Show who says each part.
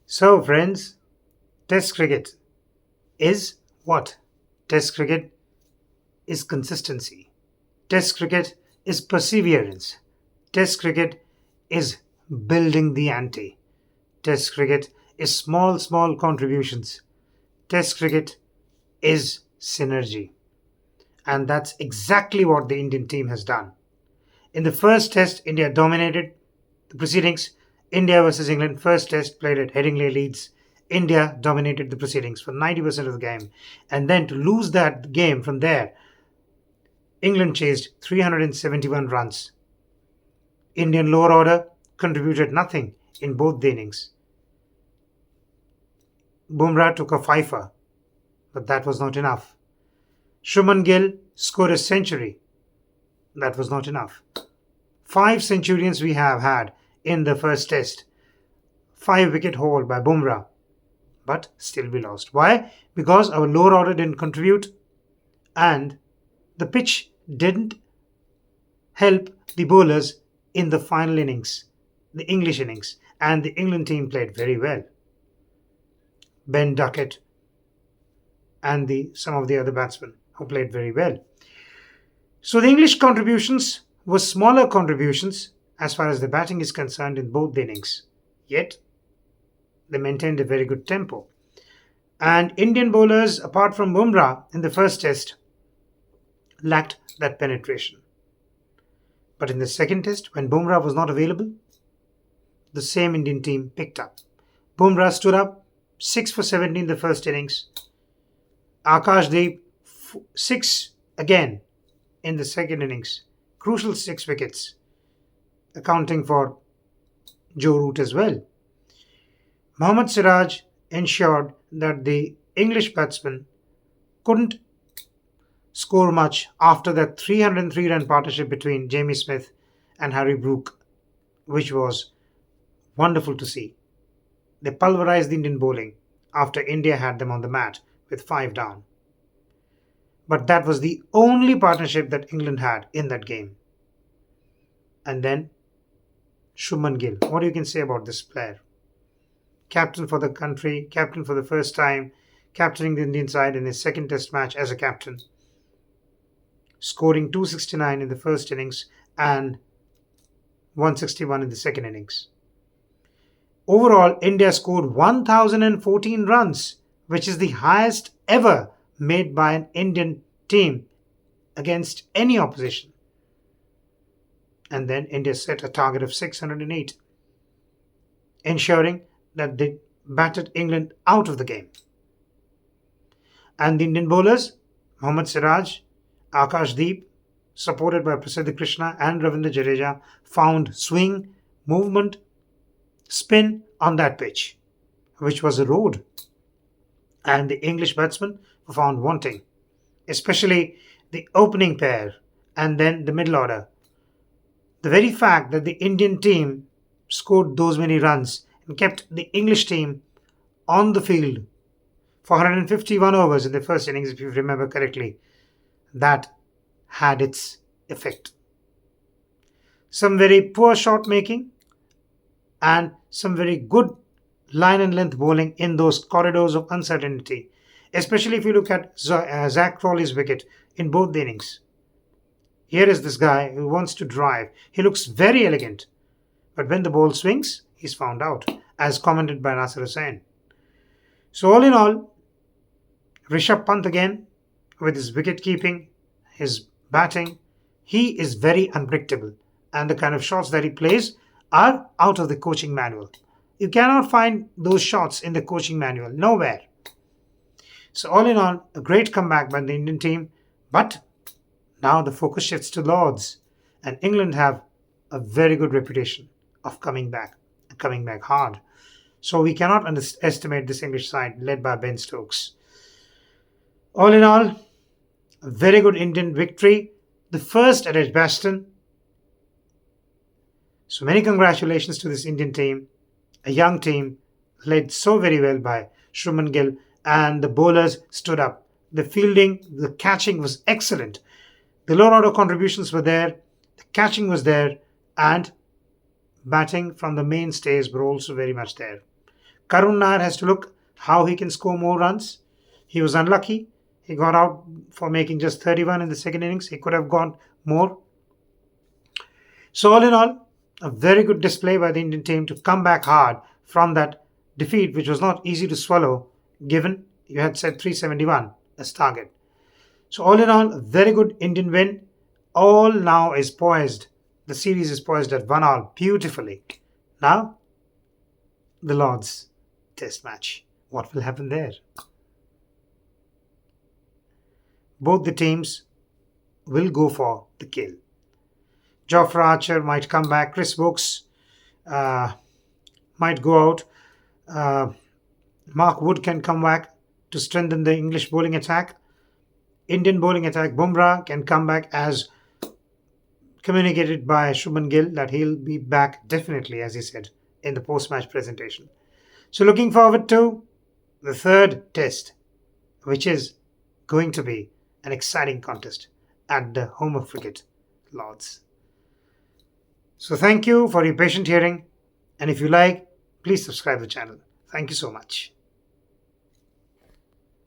Speaker 1: So, friends, Test cricket is what? Test cricket is consistency. Test cricket is perseverance. Test cricket is building the ante. Test cricket is small, small contributions. Test cricket is synergy. And that's exactly what the Indian team has done. In the first test, India dominated the proceedings. India versus England, first test played at Headingley, Leeds. India dominated the proceedings for 90% of the game. And then to lose that game from there, England chased 371 runs. Indian lower order contributed nothing in both the innings. Bumrah took a fifer, but that was not enough. Shubman Gill scored a century. That was not enough. 5 centurions we have had in the first test. 5 wicket haul by Bumrah. But still we lost. Why? Because our lower order didn't contribute and the pitch didn't help the bowlers in the final innings, the English innings. And the England team played very well. Ben Duckett and some of the other batsmen who played very well. So the English contributions were smaller contributions as far as the batting is concerned in both the innings. Yet they maintained a very good tempo. And Indian bowlers, apart from Bumrah in the first test, lacked that penetration. But in the second test, when Bumrah was not available, the same Indian team picked up. Bumrah stood up 6 for 17 in the first innings. Akashdeep 6 again in the second innings. Crucial 6 wickets, accounting for Joe Root as well. Mohammad Siraj ensured that the English batsmen couldn't score much after that 303-run partnership between Jamie Smith and Harry Brook, which was wonderful to see. They pulverized the Indian bowling after India had them on the mat with 5 down. But that was the only partnership that England had in that game. And then Shubman Gill. What you can say about this player? Captain for the country, captain for the first time, captaining the Indian side in his second test match as a captain, scoring 269 in the first innings and 161 in the second innings. Overall, India scored 1,014 runs, which is the highest ever made by an Indian team against any opposition. And then India set a target of 608, ensuring that they battered England out of the game. And the Indian bowlers, Mohammad Siraj, Akashdeep, supported by Prasidh Krishna and Ravindra Jadeja, found swing, movement, spin on that pitch, which was a road. And the English batsmen were found wanting, especially the opening pair and then the middle order. The very fact that the Indian team scored those many runs and kept the English team on the field for 151 overs in the first innings, if you remember correctly, that had its effect. Some very poor shot making and some very good line and length bowling in those corridors of uncertainty, especially if you look at Zach Crawley's wicket in both the innings. Here is this guy who wants to drive. He looks very elegant. But when the ball swings, he's found out, as commented by Nasir Hussain. So all in all, Rishabh Pant again, with his wicket keeping, his batting, he is very unpredictable. And the kind of shots that he plays are out of the coaching manual. You cannot find those shots in the coaching manual, nowhere. So all in all, a great comeback by the Indian team. But now the focus shifts to Lords. And England have a very good reputation of coming back hard. So we cannot underestimate this English side led by Ben Stokes. All in all, a very good Indian victory. The first at Edgbaston. So many congratulations to this Indian team. A young team led so very well by Shubman Gill, and the bowlers stood up. The fielding, the catching was excellent. The lower order contributions were there, the catching was there, and batting from the mainstays were also very much there. Karun Nair has to look how he can score more runs. He was unlucky. He got out for making just 31 in the second innings. He could have gone more. So, all in all, a very good display by the Indian team to come back hard from that defeat, which was not easy to swallow given you had set 371 as target. So, all in all, a very good Indian win. All now is poised. The series is poised at 1-all beautifully. Now, the Lords Test match. What will happen there? Both the teams will go for the kill. Jofra Archer might come back. Chris Brooks might go out. Mark Wood can come back to strengthen the English bowling attack. Indian bowling attack, Bumrah can come back as communicated by Shubman Gill that he'll be back definitely, as he said in the post-match presentation. So looking forward to the third test, which is going to be an exciting contest at the home of cricket, Lords. So thank you for your patient hearing, and if you like, please subscribe the channel. Thank you so much.